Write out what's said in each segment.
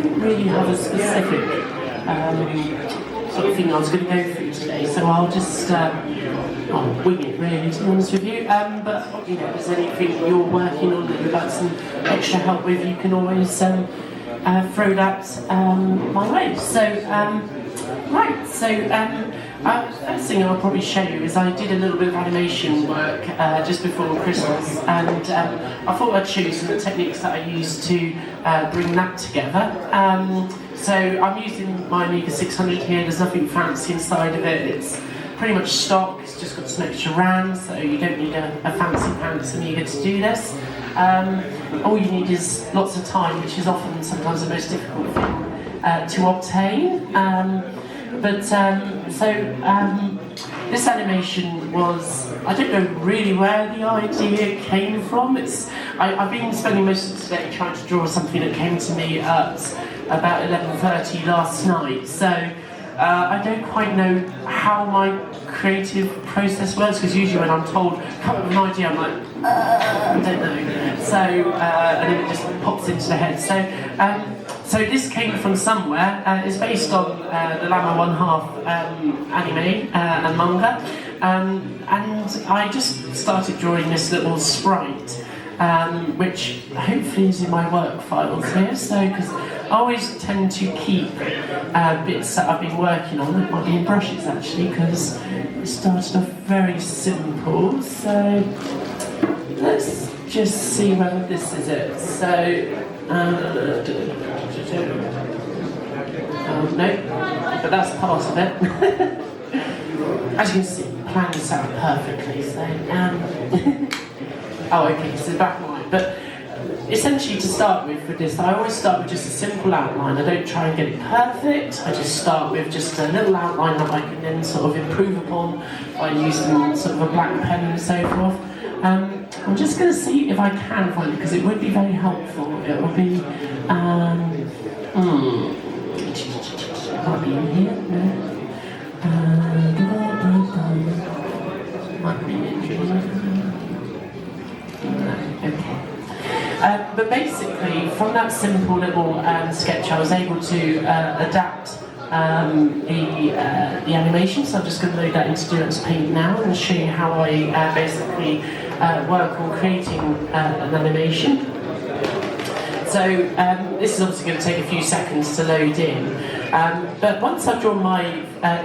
didn't really have a specific sort of thing I was going to go through today, so I'll just wing it really, to be honest with you. But you know, if there's anything you're working on that you'd like some extra help with, you can always throw that my way. So first thing I'll probably show you is I did a little bit of animation work just before Christmas, and I thought I'd show you some of the techniques that I used to bring that together. So I'm using my Amiga 600 here. There's nothing fancy inside of it. It's pretty much stock. It's just got some extra RAM, so you don't need a fancy pants Amiga to do this. All you need is lots of time, which is often sometimes the most difficult thing to obtain. This animation was, I don't know really where the idea came from. I've been spending most of today trying to draw something that came to me at about 11:30 last night. So I don't quite know how my creative process works, because usually when I'm told, come up with an idea, I'm like, I don't know. So, and then it just pops into the head. So this came from somewhere. It's based on the Llama 1/2 anime and manga. And I just started drawing this little sprite, which hopefully is in my work files here. So, because I always tend to keep bits that I've been working on. It might be in brushes actually, because it started off very simple. So let's just see whether this is it. So. No, but that's part of it. As you can see, plan this out perfectly. So, oh, okay, so black and white. But essentially, to start with this, I always start with just a simple outline. I don't try and get it perfect. I just start with just a little outline that I can then sort of improve upon by using sort of a black pen and so forth. I'm just going to see if I can find it, because it would be very helpful. It will be, might be in here, no? Might be in here. No, okay. But basically, from that simple little sketch, I was able to adapt the animation. So I'm just going to load that into DPaint now and show you how I basically work on creating an animation. So this is obviously going to take a few seconds to load in, but once I've drawn my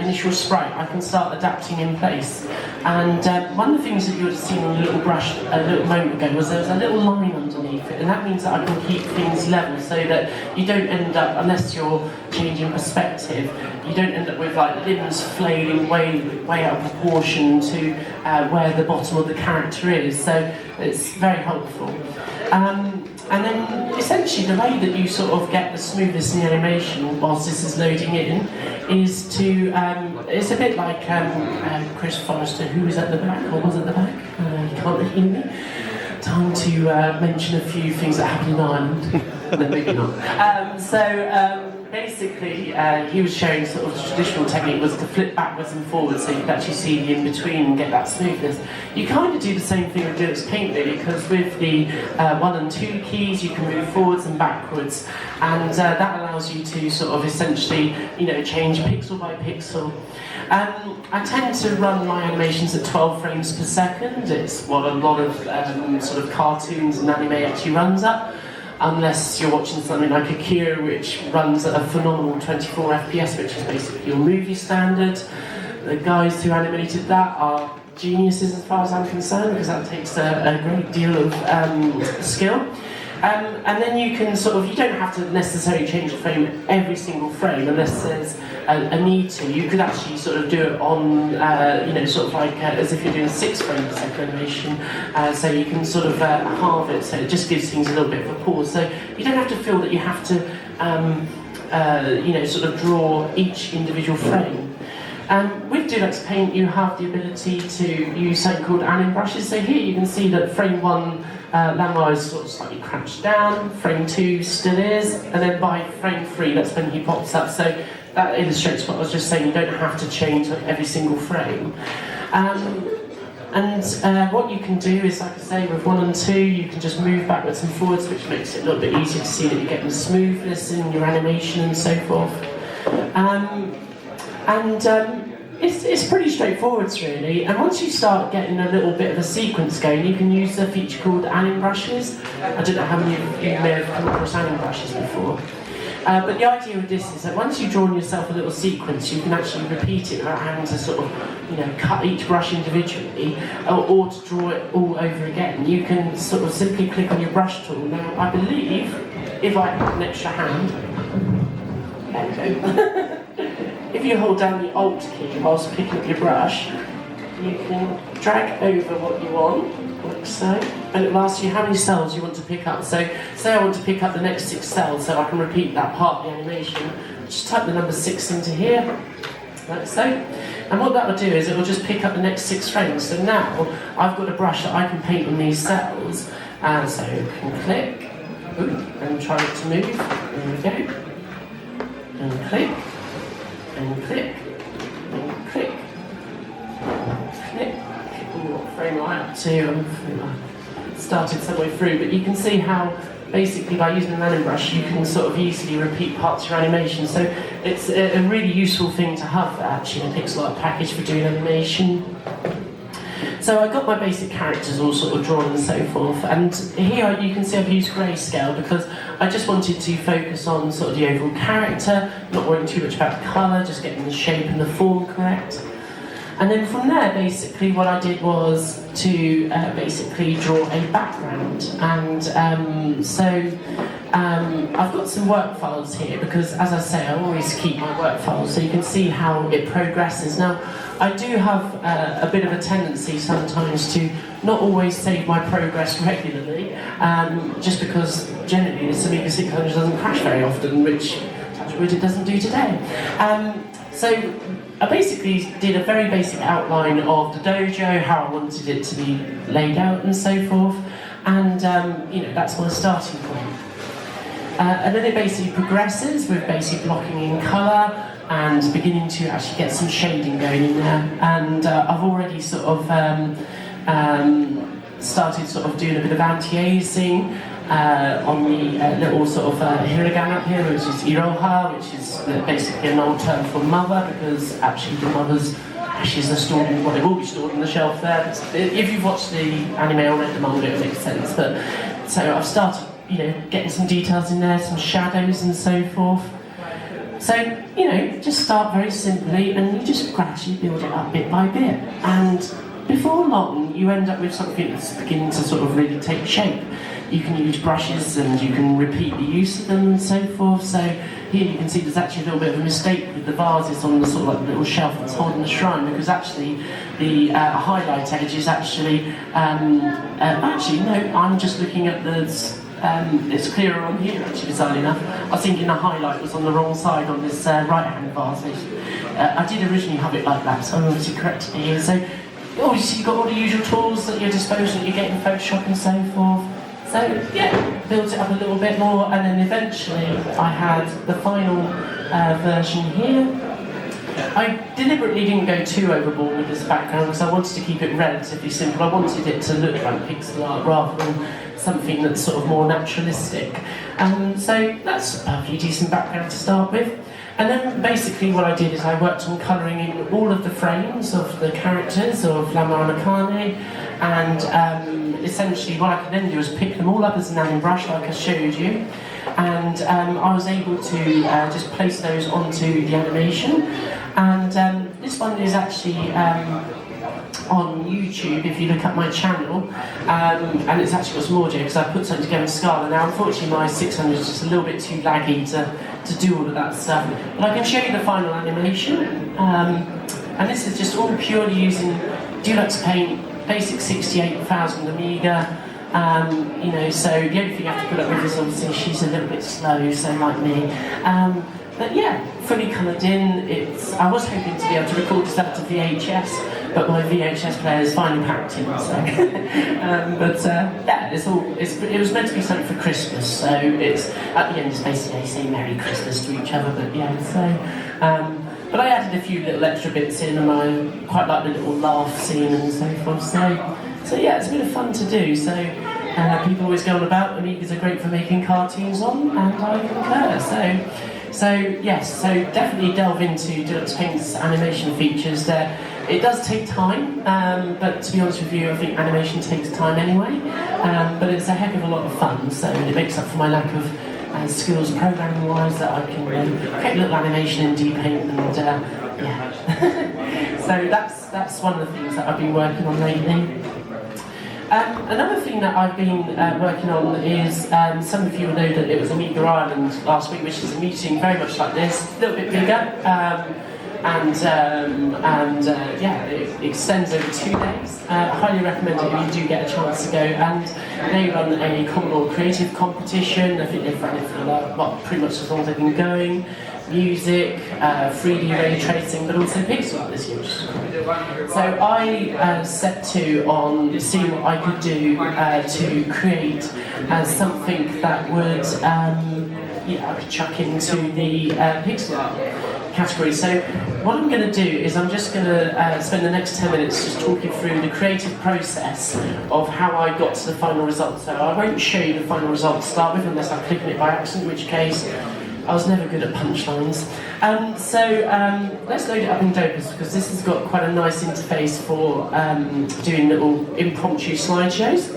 initial sprite, I can start adapting in place. And one of the things that you would have seen on the little brush a little moment ago was there was a little line underneath it, and that means that I can keep things level so that you don't end up, unless you're changing perspective, you don't end up with like limbs flailing way out of proportion to where the bottom of the character is. So it's very helpful. And then essentially the way that you sort of get the smoothness in the animation whilst this is loading in is to, it's a bit like Chris Forrester, who was at the back, or was at the back, you can't hear me. Time to mention a few things that happened in Ireland. No, maybe not. Basically, he was showing sort of the traditional technique was to flip backwards and forwards so you could actually see the in-between and get that smoothness. You kind of do the same thing with DPaint really, because with the 1 and 2 keys you can move forwards and backwards, and that allows you to sort of essentially, you know, change pixel by pixel. I tend to run my animations at 12 frames per second. It's what a lot of sort of cartoons and anime actually runs at. Unless you're watching something like Akira, which runs at a phenomenal 24 FPS, which is basically your movie standard. The guys who animated that are geniuses as far as I'm concerned, because that takes a great deal of skill. And then you can sort of, you don't have to necessarily change the frame every single frame unless there's a need to. You could actually sort of do it on, you know, sort of like as if you're doing a 6 frame per second animation. So you can sort of halve it, so it just gives things a little bit of a pause. So you don't have to feel that you have to, you know, sort of draw each individual frame. With DPaint, you have the ability to use something called anim brushes. So here you can see that frame 1, Llama is sort of slightly crouched down, frame 2 still is, and then by frame 3, that's when he pops up. So that illustrates what I was just saying, you don't have to change like every single frame. And what you can do is, like I say, with 1 and 2, you can just move backwards and forwards, which makes it a little bit easier to see that you're getting smoothness in your animation and so forth. It's pretty straightforward, really. And once you start getting a little bit of a sequence going, you can use a feature called anim brushes. I don't know how many of you may have come across anim brushes before. But the idea with this is that once you've drawn yourself a little sequence, you can actually repeat it without having to sort of, cut each brush individually, or to draw it all over again. You can sort of simply click on your brush tool. Now, I believe, if I have an extra hand, there we go. If you hold down the Alt key whilst picking up your brush, you can drag over what you want, like so, and it will ask you how many cells you want to pick up. So, say I want to pick up the next 6 cells so I can repeat that part of the animation. Just type the number 6 into here, like so. And what that will do is it will just pick up the next 6 frames. So now I've got a brush that I can paint on these cells, and so I can click, and try it to move. There we go. And click. And click, and click, and click. What frame am I up to? I started some way through, but you can see how basically by using an anim brush you can sort of easily repeat parts of your animation. So it's a really useful thing to have actually in a pixel art package for doing animation. So I got my basic characters all sort of drawn and so forth, and here you can see I've used grayscale because I just wanted to focus on sort of the overall character, not worrying too much about the colour, just getting the shape and the form correct. And then from there, basically, what I did was to basically draw a background. And I've got some work files here because, as I say, I always keep my work files so you can see how it progresses. Now, I do have a bit of a tendency sometimes to not always save my progress regularly, just because generally this Amiga 600 doesn't crash very often, which, touch wood, it doesn't do today. So I basically did a very basic outline of the dojo, how I wanted it to be laid out and so forth, and that's my starting point. And then it basically progresses with basic blocking in colour and beginning to actually get some shading going in there. And I've already sort of started sort of doing a bit of anti-aliasing on the little sort of hiragana up here, which is iroha, which is basically an old term for mother, because actually the mother's ashes are stored in, well, they will be stored on the shelf there. If you've watched the anime or read the manga, it makes sense. But so I've started, getting some details in there, some shadows and so forth. So, just start very simply and you just gradually build it up bit by bit. And before long, you end up with something that's beginning to sort of really take shape. You can use brushes and you can repeat the use of them and so forth. So here you can see there's actually a little bit of a mistake with the vases on the sort of like little shelf that's holding the shrine, because actually the highlight edge is actually, no, I'm just looking at the, it's clearer on here actually, bizarrely enough. I was thinking the highlight was on the wrong side on this right-hand vase. I did originally have it like that, so I obviously corrected it here. So obviously you've got all the usual tools at your disposal that you get in Photoshop and so forth. So yeah, built it up a little bit more, and then eventually I had the final version here. I deliberately didn't go too overboard with this background because I wanted to keep it relatively simple. I wanted it to look like pixel art rather than something that's sort of more naturalistic. So that's a perfectly decent background to start with. And then basically what I did is I worked on colouring in all of the frames of the characters of Lama Anakane, and essentially what I could then do is pick them all up as an anim brush like I showed you, and I was able to just place those onto the animation. And this one is actually on YouTube if you look up my channel, and it's actually got some audio because I put something together in Scala. Now unfortunately my 600 is just a little bit too laggy to do all of that stuff, but I can show you the final animation, and this is just all purely using DPaint, basic 68,000 Amiga. So the only thing I have to put up with is obviously she's a little bit slow, so like me. But yeah, fully coloured in. I was hoping to be able to record this out to VHS, but my VHS player is finally packed in. So, yeah, it was meant to be something for Christmas. So it's at the end, it's basically they say Merry Christmas to each other. But yeah, so But I added a few little extra bits in, and I quite like the little laugh scene and so forth. So yeah, it's been fun to do. So people always go on about Amigas are great for making cartoons on, and I concur. So yes, so definitely delve into DPaint's animation features there. It does take time, but to be honest with you, I think animation takes time anyway. But it's a heck of a lot of fun, so it makes up for my lack of skills programming-wise, that I can create a little animation in DPaint, and yeah. So that's one of the things that I've been working on lately. Another thing that I've been working on is, some of you will know that it was Amiga Ireland last week, which is a meeting very much like this, a little bit bigger. Yeah, it extends over 2 days. I highly recommend it if you do get a chance to go. And they run a Commodore Creative competition. I think they've run it for pretty much as long as they've been going. Music, 3D ray tracing, but also pixel art this year, which is cool. So I set to on seeing what I could do to create something that would, I could chuck into the pixel art category. So what I'm going to do is I'm just going to spend the next 10 minutes just talking through the creative process of how I got to the final result. So I won't show you the final result to start with unless I click on it by accident, in which case I was never good at punchlines. Let's load it up in Dopus, because this has got quite a nice interface for doing little impromptu slideshows.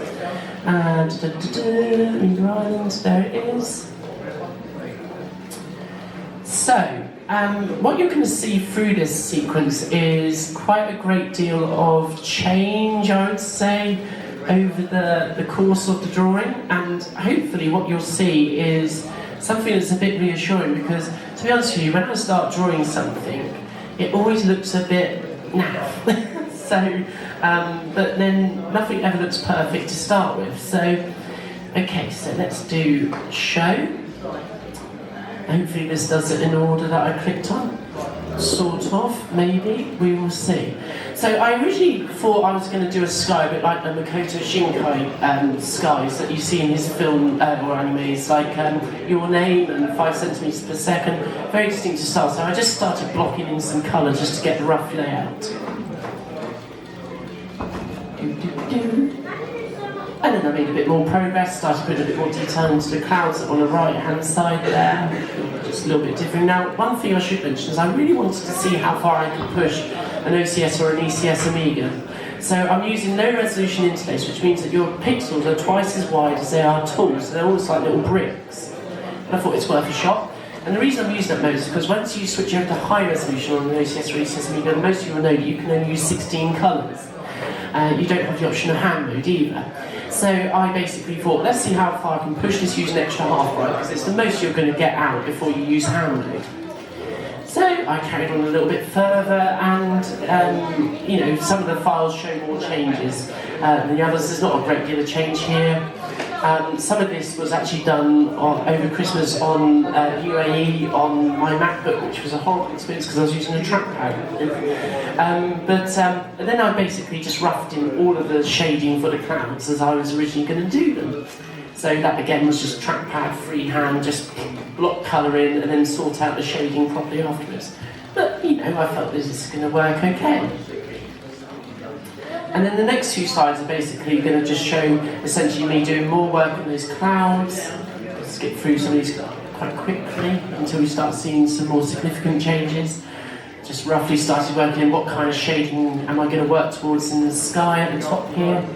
Amiga Ireland, there it is. So, what you're going to see through this sequence is quite a great deal of change, I would say, over the course of the drawing, and hopefully what you'll see is something that's a bit reassuring, because to be honest with you, when I start drawing something, it always looks a bit naff. But then nothing ever looks perfect to start with. So, okay, so let's do show. Hopefully this does it in order that I clicked on. Sort of, maybe, we will see. So I originally thought I was going to do a sky, a bit like the Makoto Shinkai skies that you see in his film or animes, like Your Name and 5 centimeters per second. Very distinctive style. So I just started blocking in some colour just to get the rough layout. And then I made a bit more progress, started putting a bit more detail into the clouds on the right-hand side there. Just a little bit different. Now, one thing I should mention is I really wanted to see how far I could push an OCS or an ECS Amiga. So I'm using low resolution interface, which means that your pixels are twice as wide as they are tall, so they're almost like little bricks. And I thought it's worth a shot. And the reason I'm using that mode is because once you switch over to high resolution on an OCS or ECS Amiga, most of you will know that you can only use 16 colours. You don't have the option of hand mode either. So I basically thought, let's see how far I can push this using extra half bright, because it's the most you're going to get out before you use hand mode. So I carried on a little bit further, and some of the files show more changes than the others. There's not a great deal of change here. Some of this was actually done over Christmas on UAE on my MacBook, which was a horrible experience because I was using a trackpad. But then I basically just roughed in all of the shading for the clouds as I was originally going to do them. So that again was just trackpad, freehand, just block colour in and then sort out the shading properly afterwards. But I felt this is going to work okay. And then the next few slides are basically going to just show essentially me doing more work on those clouds. I'll skip through some of these quite quickly until we start seeing some more significant changes. Just roughly started working in what kind of shading am I going to work towards in the sky at the top here.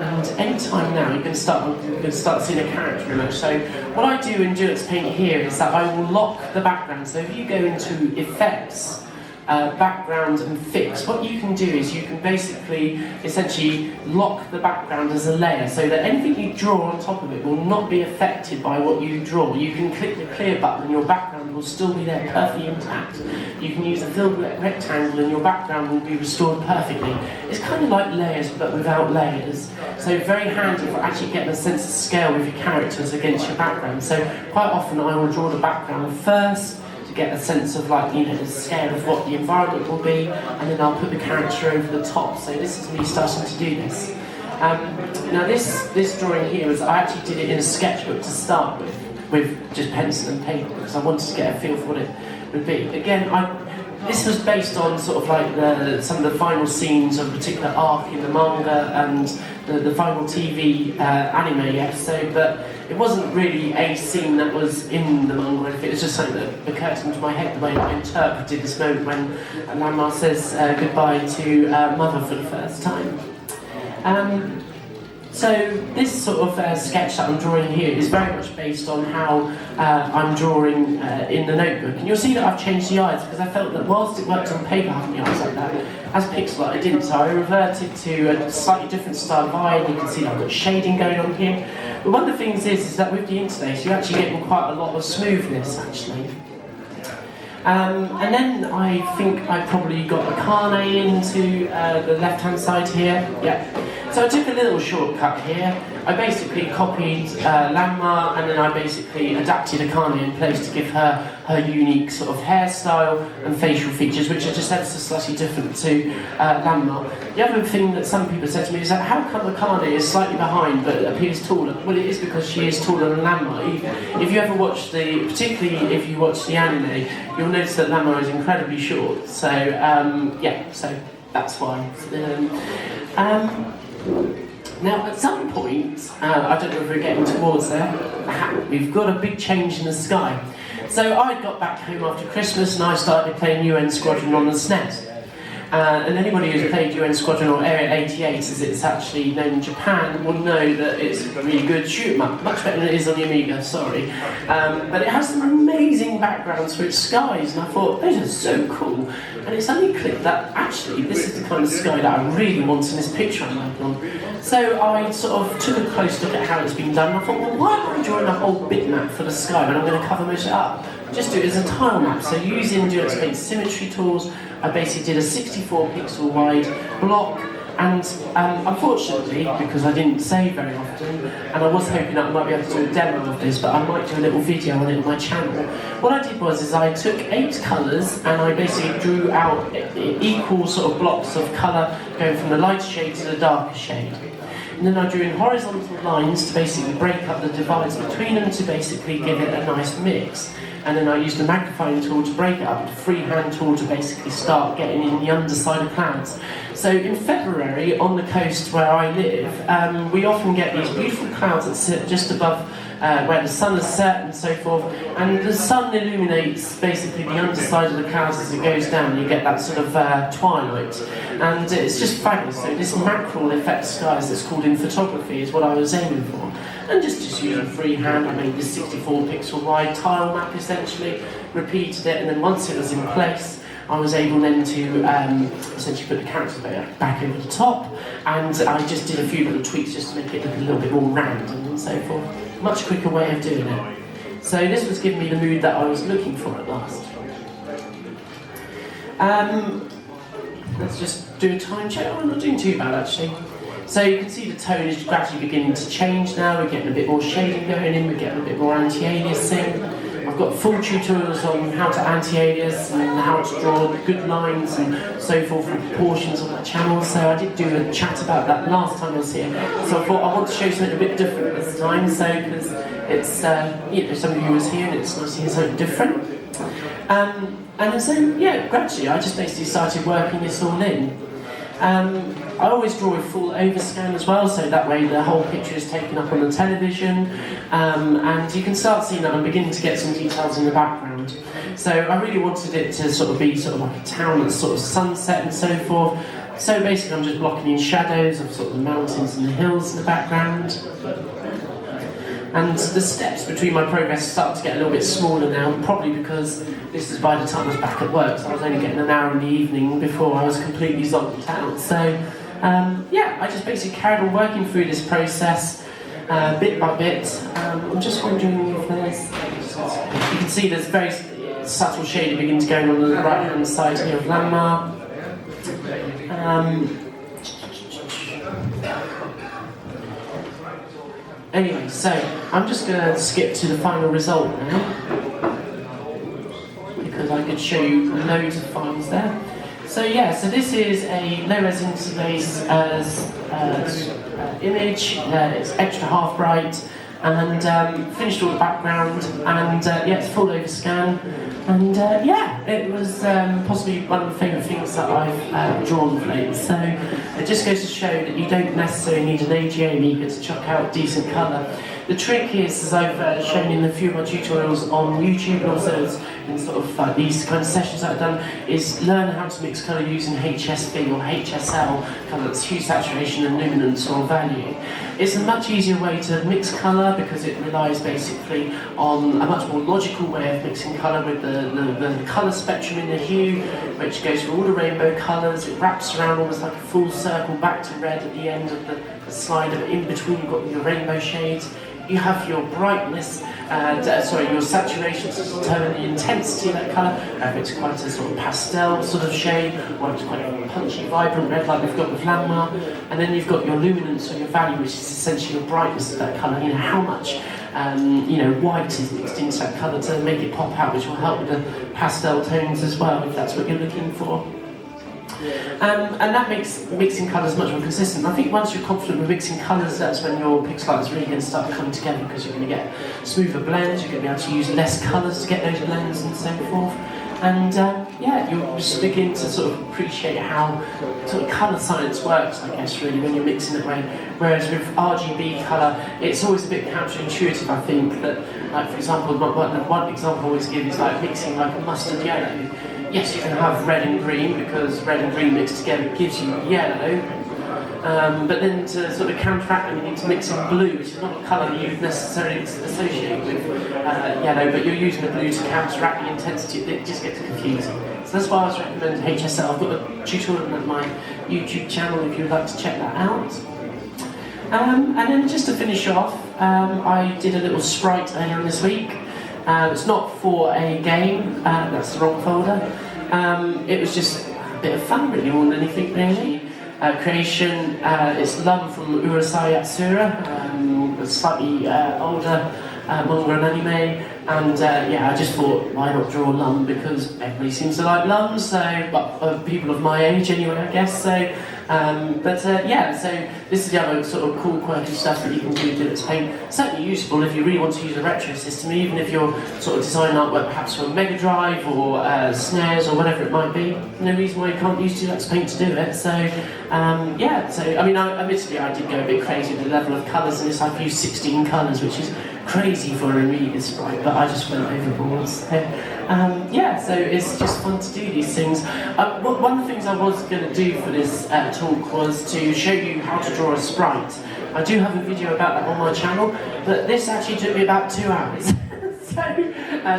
And any time now, you're going to start seeing a character image. So what I do in DPaint here is that I will lock the background. So if you go into Effects, background and fix, what you can do is you can basically essentially lock the background as a layer so that anything you draw on top of it will not be affected by what you draw. You can click the clear button and your background will still be there perfectly intact. You can use a filled rectangle and your background will be restored perfectly. It's kind of like layers but without layers. So very handy for actually getting a sense of scale with your characters against your background. So quite often I will draw the background first, get a sense of the scale of what the environment will be, and then I'll put the character over the top. So this is me starting to do this. Now this drawing here I actually did it in a sketchbook to start with, with just pencil and paper because I wanted to get a feel for what it would be. Again, this was based on sort of like some of the final scenes of a particular arc in the manga and the final TV anime episode, but it wasn't really a scene that was in the manga. It was just something that occurred into my head, the way I interpreted this moment when Lanma says goodbye to Mother for the first time. So this sort of sketch that I'm drawing here is very much based on how I'm drawing in the notebook. And you'll see that I've changed the eyes because I felt that whilst it worked on paper having the eyes like that, as pixel art I didn't. So I reverted to a slightly different style of eye, and you can see that I've got shading going on here. But one of the things is that with the interlace you're actually getting quite a lot of smoothness actually. And then I think I probably got a carne into the left-hand side here. Yeah. So I took a little shortcut here. I basically copied Lanma, and then I basically adapted a carne in place to give her unique sort of hairstyle and facial features, which are just ever so slightly different to Lanma. The other thing that some people said to me is that how come the carne is slightly behind but appears taller? Well, it is because she is taller than Lanma. If you ever watch particularly if you watch the anime, you'll notice that Lanma is incredibly short. So yeah, so that's why. Now, at some point, I don't know if we're getting towards there, we've got a big change in the sky. So I got back home after Christmas and I started playing UN Squadron on the SNES. And anybody who's played UN Squadron or Area 88, as it's actually known in Japan, will know that it's a really good shoot 'em up, much better than it is on the Amiga, sorry. But it has some amazing backgrounds for its skies, and I thought, those are so cool. And it's only clicked that actually this is the kind of sky that I really want in this picture I'm working on. So I sort of took a close look at how it's been done, and I thought, well, why am I drawing a whole bitmap for the sky when I'm going to cover most of it up? Just do it as a tile map. So using DPaint symmetry tools, I basically did a 64 pixel wide block, and unfortunately, because I didn't save very often, and I was hoping that I might be able to do a demo of this, but I might do a little video on it on my channel. What I did was I took 8 colours and I basically drew out equal sort of blocks of colour going from the lighter shade to the darker shade. And then I drew in horizontal lines to basically break up the divides between them to basically give it a nice mix. And then I used the magnifying tool to break it up, the freehand tool to basically start getting in the underside of clouds. So in February, on the coast where I live, we often get these beautiful clouds that sit just above where the sun is set and so forth, and the sun illuminates basically the underside of the clouds as it goes down. You get that sort of twilight, and it's just fabulous. So this mackerel effect skies that's called in photography is what I was aiming for. And just using freehand, I made this 64 pixel wide tile map essentially, repeated it, and then once it was in place, I was able then to essentially put the character back over the top, and I just did a few little tweaks just to make it look a little bit more random and so forth. Much quicker way of doing it. So this was giving me the mood that I was looking for at last. Let's just do a time check. Oh, I'm not doing too bad actually. So you can see the tone is gradually beginning to change now. We're getting a bit more shading going in, we're getting a bit more anti-aliasing. I've got full tutorials on how to anti-alias and how to draw good lines and so forth and proportions on that channel. So I did do a chat about that last time I was here. So I thought I want to show something a bit different this time. So because it's some of you was here and it's nice to hear something different. And so yeah, gradually I just basically started working this all in. I always draw a full overscan as well, so that way the whole picture is taken up on the television, and you can start seeing that I'm beginning to get some details in the background. So I really wanted it to sort of be sort of like a town that's sort of sunset and so forth. So basically I'm just blocking in shadows of sort of the mountains and the hills in the background. And the steps between my progress start to get a little bit smaller now, probably because this is by the time I was back at work, so I was only getting an hour in the evening before I was completely zonked out. So yeah, I just basically carried on working through this process bit by bit. I'm just wondering if there's... You can see there's very subtle shading begins going on the right hand side here of Lanma. Anyway, so I'm just going to skip to the final result now, because I could show you loads of files there. So yeah, so this is a low-res interlace image. It's extra half bright. and finished all the background, and yeah, it's full over scan, and yeah, it was possibly one of the favourite things that I've drawn of late. So it just goes to show that you don't necessarily need an AGA Amiga to chuck out decent colour. The trick is, as I've shown in a few of my tutorials on YouTube, and also in sort of like these kind of sessions that I've done, is learn how to mix colour using HSV or HSL, kind of that's hue, saturation and luminance or value. It's a much easier way to mix colour because it relies basically on a much more logical way of mixing colour with the colour spectrum in the hue, which goes through all the rainbow colours. It wraps around almost like a full circle back to red at the end of the slide, and in between you've got your rainbow shades. You have your brightness, your saturation to determine the intensity of that colour, if it's quite a sort of pastel sort of shade, or it's quite a punchy, vibrant red like we've got with Landmark, and then you've got your luminance or your value, which is essentially your brightness of that colour, how much white is mixed into that colour to make it pop out, which will help with the pastel tones as well, if that's what you're looking for. And that makes mixing colours much more consistent. I think once you're confident with mixing colours, that's when your pixel art is really going to start coming together, because you're going to get smoother blends, you're going to be able to use less colours to get those blends and so forth. And yeah, you'll just begin to sort of appreciate how sort of colour science works, I guess, really, when you're mixing it right. Whereas with RGB colour, it's always a bit counterintuitive, I think, that, like, for example, one example I always give is like mixing like a mustard yellow. Yes, you can have red and green, because red and green mixed together gives you yellow. But then to sort of counteract them, you need to mix in blue, which is not a colour that you would necessarily associate with yellow, but you're using the blue to counteract the intensity. It just gets confusing. So that's why I always recommend HSL. I've got a tutorial on my YouTube channel if you'd like to check that out. And then just to finish off, I did a little sprite earlier this week. It's not for a game, that's the wrong folder. It was just a bit of fun, really, more than anything, really. Creation, it's Lum from Urusei Yatsura, a slightly older manga and anime, and yeah, I just thought, why not draw Lum, because everybody seems to like Lum, so, well, people of my age anyway, I guess, so. Yeah, so this is the other sort of cool, quirky stuff that you can do with DPaint. Certainly useful if you really want to use a retro system, even if you're sort of designing artwork perhaps for a Mega Drive or snares or whatever it might be. No reason why you can't use DPaint to do it. So yeah, so I mean, admittedly I did go a bit crazy with the level of colours in this. I've used 16 colours, which is crazy for an Amiga sprite, but I just went overboard. So, yeah, so it's just fun to do these things. One of the things I was going to do for this talk was to show you how to draw a sprite. I do have a video about that on my channel, but this actually took me about 2 hours. So,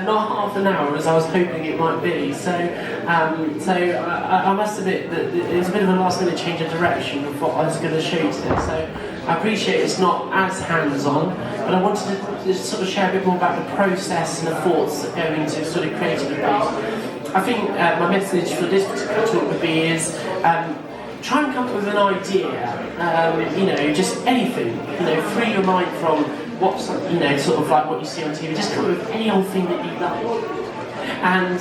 not half an hour as I was hoping it might be. So, I must admit that it was a bit of a last minute change of direction of what I was going to show you today. So I appreciate it's not as hands-on, but I wanted to just sort of share a bit more about the process and the thoughts that go into sort of creating a piece. I think my message for this particular talk would be is try and come up with an idea, just anything, free your mind from what's, sort of like what you see on TV, just come up with any old thing that you like. And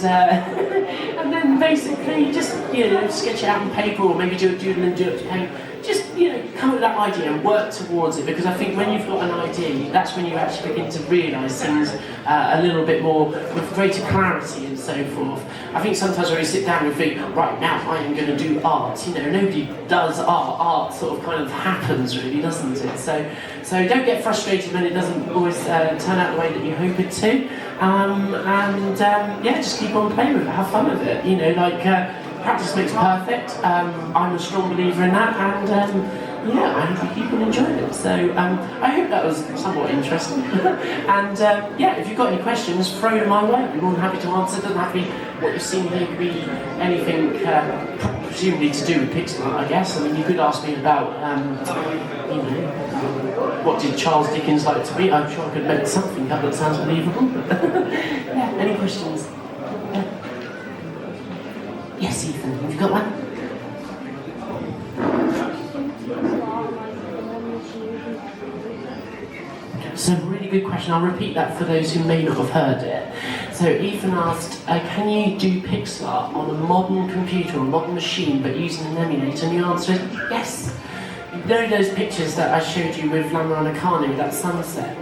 then basically just, sketch it out on paper, or maybe do a doodle and do it to paint. Just, come up with that idea and work towards it, because I think when you've got an idea, that's when you actually begin to realise things a little bit more with greater clarity and so forth. I think sometimes when we sit down and think, right, now I am going to do art, nobody does art. Art sort of kind of happens, really, doesn't it? So don't get frustrated when it doesn't always turn out the way that you hope it to. Yeah, just keep on playing with it, have fun with it. Practice makes perfect. I'm a strong believer in that, and yeah, I hope people enjoyed it. So I hope that was somewhat interesting. And yeah, if you've got any questions, throw them my way. I'd be more than happy to answer. It doesn't have to be what you've seen here. It could be anything, presumably to do with pixel art, I guess. I mean, you could ask me about, what did Charles Dickens like to be? I'm sure I could make something up that sounds believable. Yeah, any questions? Yes, Ethan, have you got one? So, really good question. I'll repeat that for those who may not have heard it. So, Ethan asked, can you do pixel art on a modern computer or a modern machine but using an emulator? And the answer is yes. You know those pictures that I showed you with Lamar and Akane with that sunset?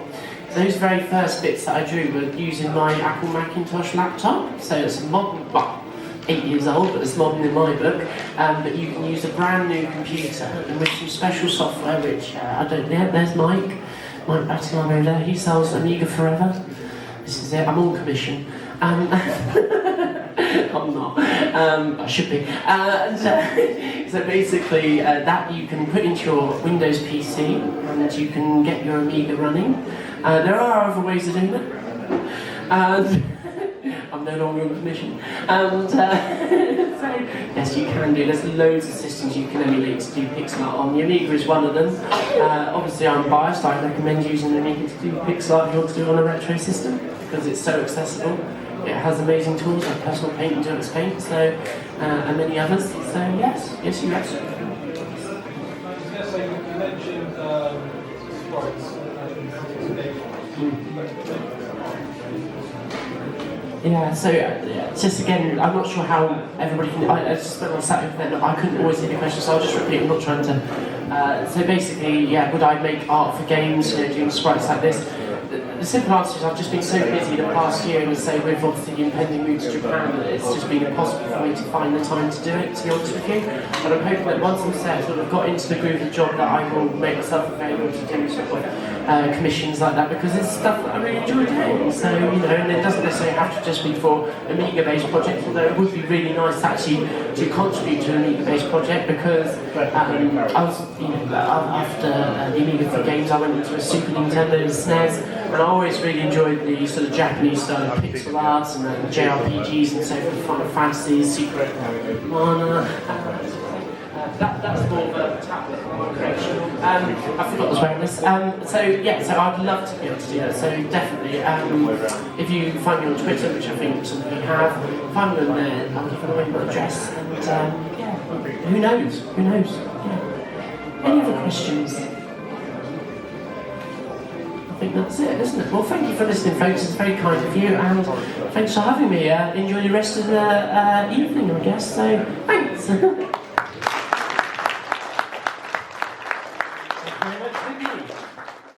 those very first bits that I drew were using my Apple Macintosh laptop, so it's a modern, well, 8 years old, but it's modern in my book. But you can use a brand new computer and with some special software, which I don't know. There's Mike Battilan over there. He sells Amiga Forever. This is it. I'm on commission. I'm not. I should be. So basically, that you can put into your Windows PC and you can get your Amiga running. There are other ways of doing it. I'm no longer on commission. And so, yes, you can do. There's loads of systems you can emulate to do pixel art on. The Amiga is one of them. Obviously, I'm biased. I recommend using the Amiga to do pixel art if you want to do it on a retro system because it's so accessible. It has amazing tools like Personal Paint and Direct Paint, so and many others. So yes, you mentioned Yeah, so just again, I'm not sure how everybody can. I just when I sat over there, I couldn't always hear the question, so I'll just repeat. I'm not trying to. So basically, yeah, would I make art for games? Doing sprites like this. The simple answer is I've just been so busy the past year, and so with obviously the impending move to Japan, that it's just been impossible for me to find the time to do it, to be honest with you. But I'm hoping that once I'm settled, I've got into the groove of the job, that I will make myself available to do sort of commissions like that, because it's stuff that I really enjoy doing. So, you know, and it doesn't necessarily have to just be for Amiga-based projects, although it would be really nice actually to contribute to an Amiga-based project, because I was, you know, after the Amiga for games, I went into a Super Nintendo and SNES, and I always really enjoyed the sort of Japanese style of pixel arts and JRPGs and so forth, Final Fantasy, Secret Mana. That's more of a tablet creation. I forgot I was wearing this. So yeah, so I'd love to be able to do that. So definitely, if you find me on Twitter, which I think some of you have, find me on there. I'll give away my address. And yeah, who knows? Who knows? Yeah. Any other questions? I think that's it, isn't it? Well, thank you for listening, folks. It's very kind of you, and thanks for having me. Enjoy the rest of the evening, I guess. So, thanks.